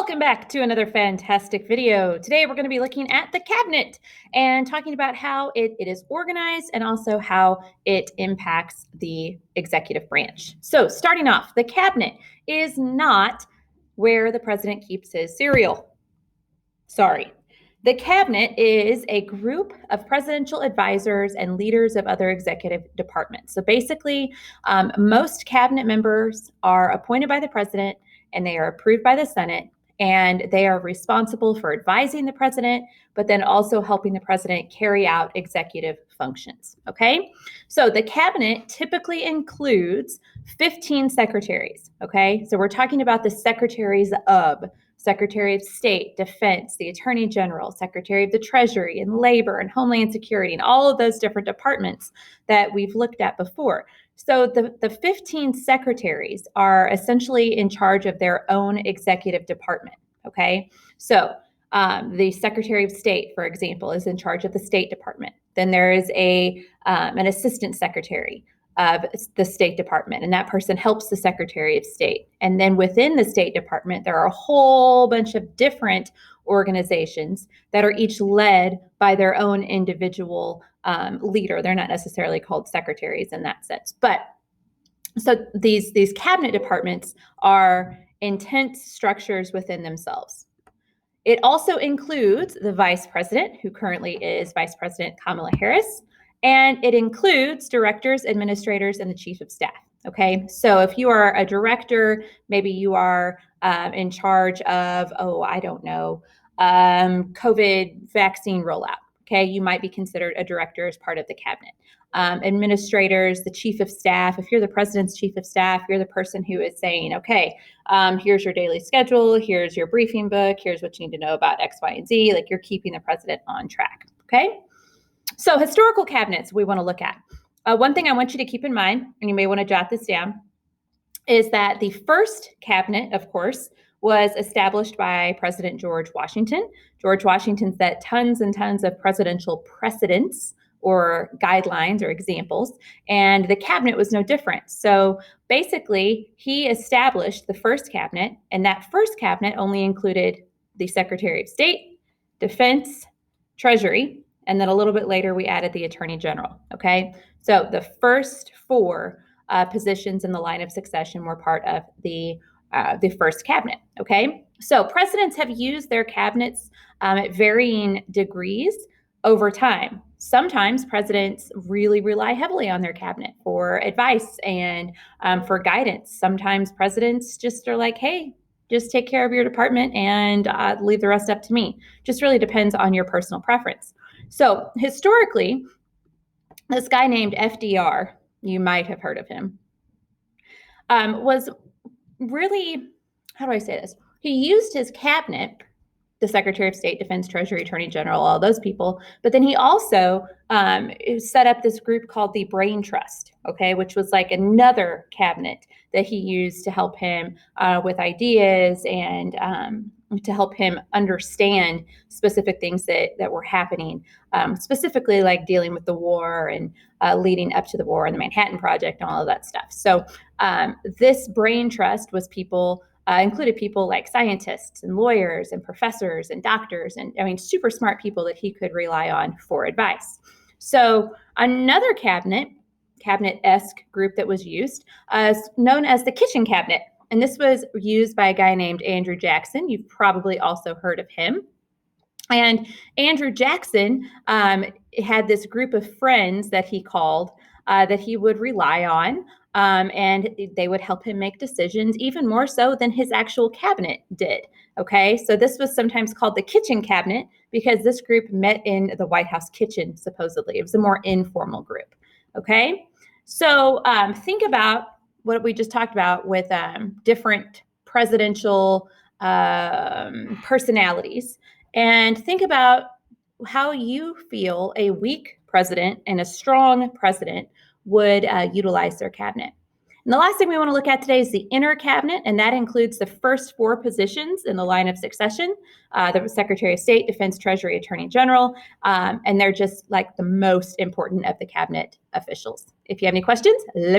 Welcome back to another fantastic video. Today we're going to be looking at the cabinet and talking about how it is organized and also how it impacts the executive branch. So starting off, the cabinet is not where the president keeps his cereal. Sorry. The cabinet is a group of presidential advisors and leaders of other executive departments. So basically, most cabinet members are appointed by the president and they are approved by the Senate, and they are responsible for advising the president, but then also helping the president carry out executive functions. Okay, so the cabinet typically includes 15 secretaries. Okay, so we're talking about the secretaries of Secretary of State, Defense, the Attorney General, Secretary of the Treasury, and Labor, and Homeland Security, and all of those different departments that we've looked at before. So the 15 secretaries are essentially in charge of their own executive department, okay? So the Secretary of State, for example, is in charge of the State Department. Then there is an assistant secretary of the State Department, and that person helps the Secretary of State. And then within the State Department, there are a whole bunch of different organizations that are each led by their own individual leader. They're not necessarily called secretaries in that sense. But so these cabinet departments are intense structures within themselves. It also includes the vice president, who currently is Vice President Kamala Harris, and it includes directors, administrators, and the chief of staff. Okay, so if you are a director, maybe you are in charge of, COVID vaccine rollout. Okay, you might be considered a director as part of the cabinet. Administrators, the chief of staff, if you're the president's chief of staff, you're the person who is saying, okay, here's your daily schedule, here's your briefing book, here's what you need to know about X, Y, and Z. Like, you're keeping the president on track. Okay, so historical cabinets we want to look at. One thing I want you to keep in mind, and you may want to jot this down, is that the first cabinet, of course, was established by President George Washington. George Washington set tons and tons of presidential precedents or guidelines or examples, and the cabinet was no different. So basically, he established the first cabinet, and that first cabinet only included the Secretary of State, Defense, Treasury, and then a little bit later, we added the Attorney General. Okay, so the first four positions in the line of succession were part of the first cabinet. Okay, so presidents have used their cabinets at varying degrees over time. Sometimes presidents really rely heavily on their cabinet for advice and for guidance. Sometimes presidents just are like, hey, just take care of your department and leave the rest up to me. Just really depends on your personal preference. So historically, this guy named FDR, you might have heard of him, was really, how do I say this? He used his cabinet, the Secretary of State, Defense, Treasury, Attorney General, all those people, but then he also set up this group called the Brain Trust, okay, which was like another cabinet that he used to help him with ideas and to help him understand specific things that were happening, specifically like dealing with the war and leading up to the war and the Manhattan Project and all of that stuff. So this Brain Trust was included people like scientists and lawyers and professors and doctors and super smart people that he could rely on for advice. So another cabinet-esque group that was used is known as the Kitchen Cabinet. And this was used by a guy named Andrew Jackson. You've probably also heard of him. And Andrew Jackson had this group of friends that he called that he would rely on. And they would help him make decisions even more so than his actual cabinet did. Okay, so this was sometimes called the Kitchen Cabinet because this group met in the White House kitchen, supposedly. It was a more informal group. Okay, so think about what we just talked about with different presidential personalities, and think about how you feel a weak president and a strong president would utilize their cabinet. And the last thing we want to look at today is the inner cabinet, and that includes the first four positions in the line of succession, the Secretary of State, Defense, Treasury, Attorney General, and they're just like the most important of the cabinet officials. If you have any questions, let me know.